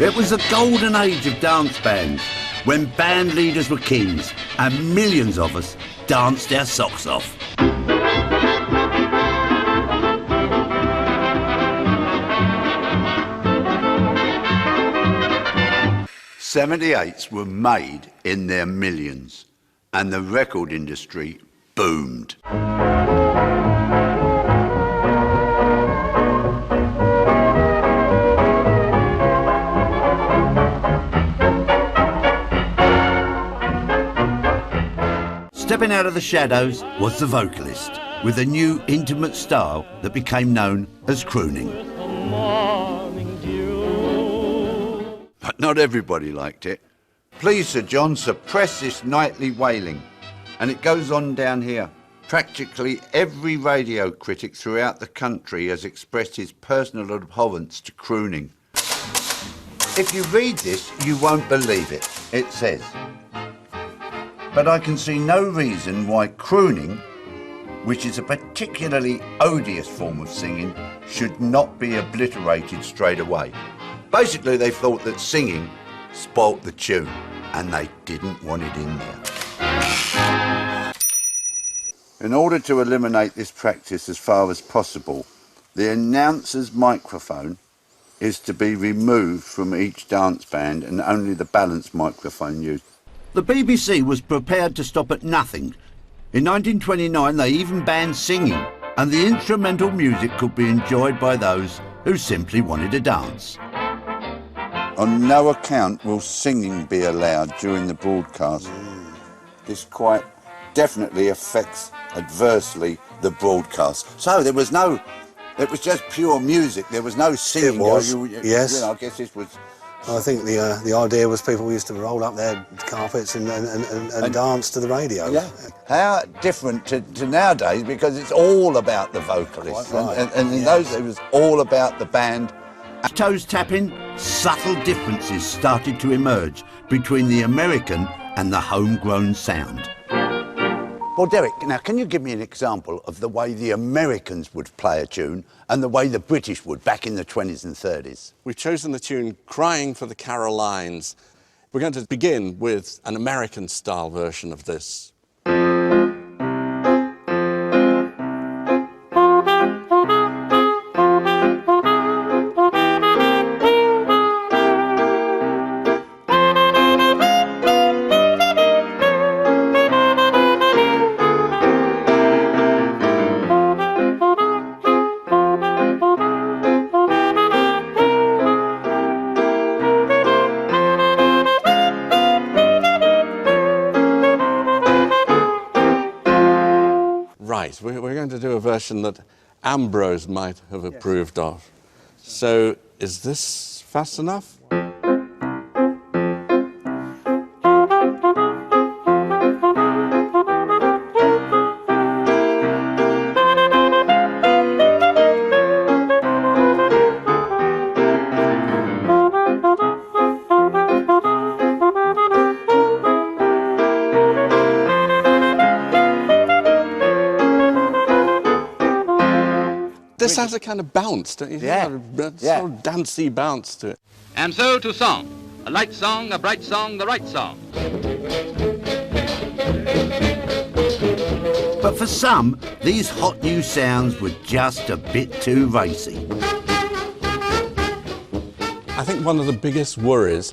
It was the golden age of dance bands, when band leaders were kings and millions of us danced our socks off. 78s were made in their millions, and the record industry boomed. Stepping out of the shadows was the vocalist, with a new intimate style that became known as crooning. But not everybody liked it. Please, Sir John, suppress this nightly wailing. And it goes on down here. Practically every radio critic throughout the country has expressed his personal abhorrence to crooning. If you read this, you won't believe it. It says, "But I can see no reason why crooning, which is a particularly odious form of singing, should not be obliterated straight away." Basically, they thought that singing spoilt the tune, and they didn't want it in there. In order to eliminate this practice as far as possible, the announcer's microphone is to be removed from each dance band and only the balance microphone used. The BBC was prepared to stop at nothing. In 1929, they even banned singing, and the instrumental music could be enjoyed by those who simply wanted to dance. On no account will singing be allowed during the broadcast. This quite definitely affects adversely the broadcast. So it was just pure music. There was no singing. It was, yes. You know, I guess this was. I think the idea was people used to roll up their carpets and dance to the radio. Yeah. How different to nowadays, because it's all about the vocalist. Right. And in those days, it was all about the band. Toes tapping, subtle differences started to emerge between the American and the homegrown sound. Well, Derek, now can you give me an example of the way the Americans would play a tune and the way the British would back in the 20s and 30s? We've chosen the tune Crying for the Carolines. We're going to begin with an American-style version of this. Right, we're going to do a version that Ambrose might have approved of. So, is this fast enough? This has a kind of bounce, don't you? Yeah. Sort of dancey bounce to it. And so to song. A light song, a bright song, the right song. But for some, these hot new sounds were just a bit too racy. I think one of the biggest worries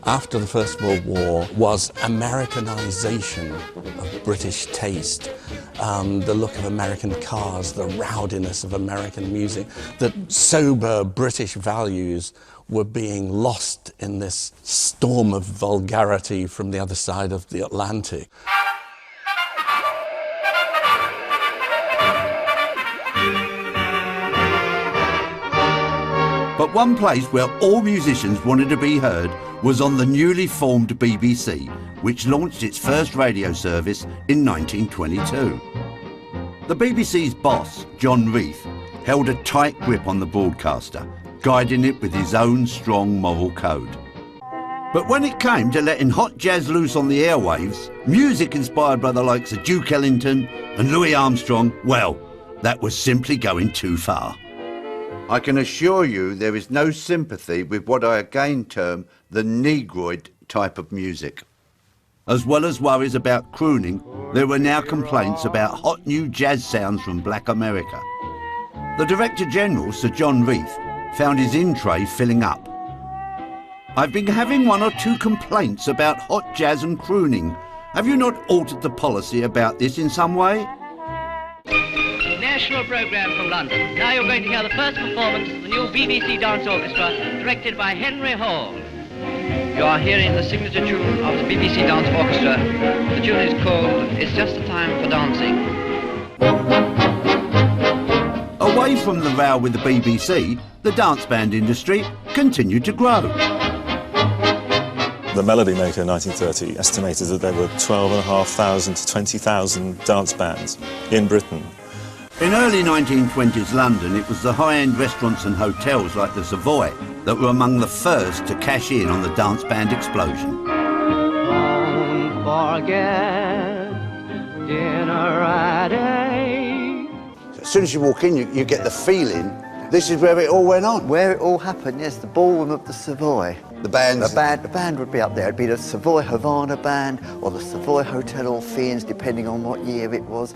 after the First World War was Americanization of British taste. The look of American cars, the rowdiness of American music, that sober British values were being lost in this storm of vulgarity from the other side of the Atlantic. But one place where all musicians wanted to be heard was on the newly formed BBC, which launched its first radio service in 1922. The BBC's boss, John Reith, held a tight grip on the broadcaster, guiding it with his own strong moral code. But when it came to letting hot jazz loose on the airwaves, music inspired by the likes of Duke Ellington and Louis Armstrong, well, that was simply going too far. I can assure you there is no sympathy with what I again term the negroid type of music. As well as worries about crooning, there were now complaints about hot new jazz sounds from Black America. The Director General, Sir John Reith, found his in-tray filling up. I've been having one or two complaints about hot jazz and crooning. Have you not altered the policy about this in some way? National programme from London. Now you're going to hear the first performance of the new BBC Dance Orchestra, directed by Henry Hall. You are hearing the signature tune of the BBC Dance Orchestra. The tune is called It's Just a Time for Dancing. Away from the row with the BBC, the dance band industry continued to grow. The Melody Maker in 1930 estimated that there were 12,500 to 20,000 dance bands in Britain. In early 1920s London, it was the high-end restaurants and hotels like the Savoy that were among the first to cash in on the dance band explosion. Don't forget dinner at 8. As soon as you walk in, you get the feeling this is where it all went on. Where it all happened, yes, the ballroom of the Savoy. The bands? The band would be up there. It'd be the Savoy Havana Band or the Savoy Hotel Orpheans, depending on what year it was.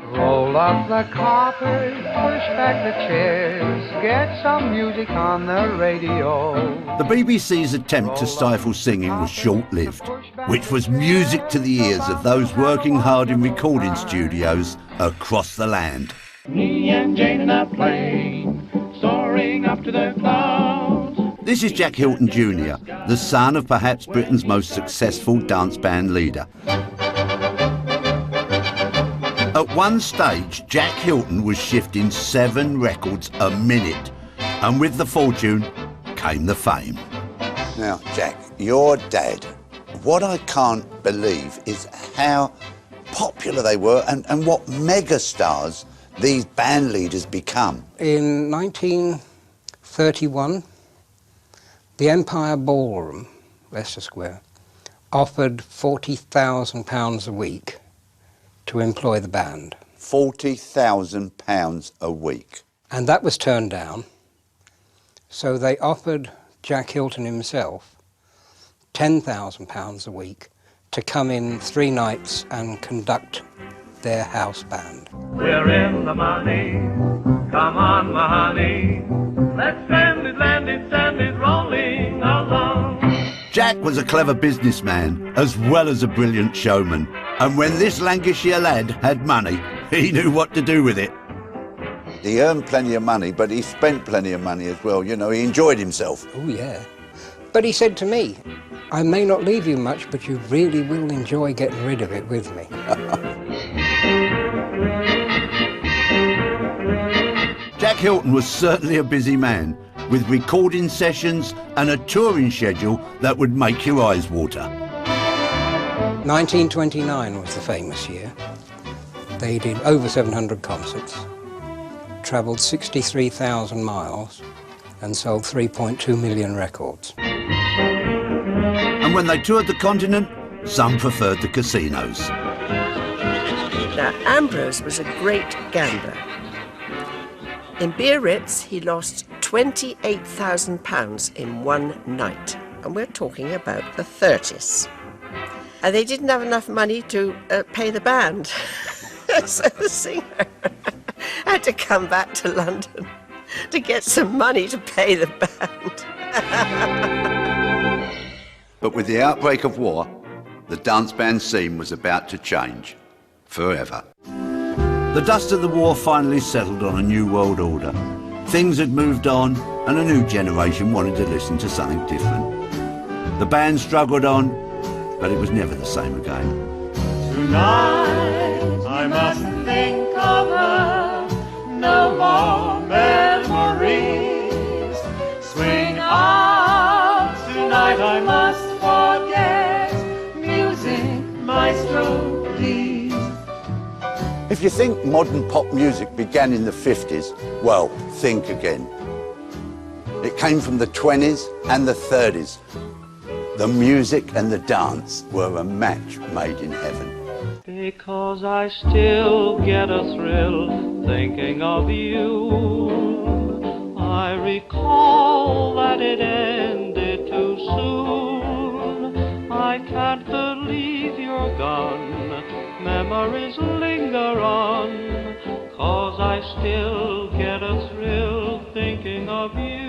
Roll up the carpet, push back the chairs, get some music on the radio. The BBC's attempt to stifle singing was short-lived, which was music to the ears of those working hard in recording studios across the land. Me and Jane in a plane, soaring up to the clouds. This is Jack Hilton Jr., the son of perhaps Britain's most successful dance band leader. At one stage, Jack Hilton was shifting 7 records a minute, and with the fortune came the fame. Now, Jack, your dad, what I can't believe is how popular they were and what megastars these band leaders become. In 1931, the Empire Ballroom, Leicester Square, offered £40,000 a week to employ the band. £40,000 a week. And that was turned down, so they offered Jack Hilton himself £10,000 a week to come in 3 nights and conduct their house band. We're in the money, come on my honey, let's send it, land it, send it rolling along. Jack was a clever businessman as well as a brilliant showman, and when this Lancashire lad had money, he knew what to do with it. He earned plenty of money, but he spent plenty of money as well. You know, he enjoyed himself. Oh, yeah. But he said to me, I may not leave you much, but you really will enjoy getting rid of it with me. Jack Hilton was certainly a busy man, with recording sessions and a touring schedule that would make your eyes water. 1929 was the famous year. They did over 700 concerts, travelled 63,000 miles, and sold 3.2 million records. And when they toured the continent, some preferred the casinos. Now, Ambrose was a great gambler. In Biarritz, he lost £28,000 in one night, and we're talking about the 30s. And they didn't have enough money to pay the band, so the singer had to come back to London to get some money to pay the band. But with the outbreak of war, the dance band scene was about to change forever. The dust of the war finally settled on a new world order. Things had moved on, and a new generation wanted to listen to something different. The band struggled on, but it was never the same again. Tonight I mustn't think of her, no more memories. Swing out, tonight I must forget, music, maestro, please. If you think modern pop music began in the 50s, well, think again. It came from the 20s and the 30s. The music and the dance were a match made in heaven. Because I still get a thrill thinking of you. I recall that it ended too soon. I can't believe you're gone. Memories linger on. 'Cause I still get a thrill thinking of you.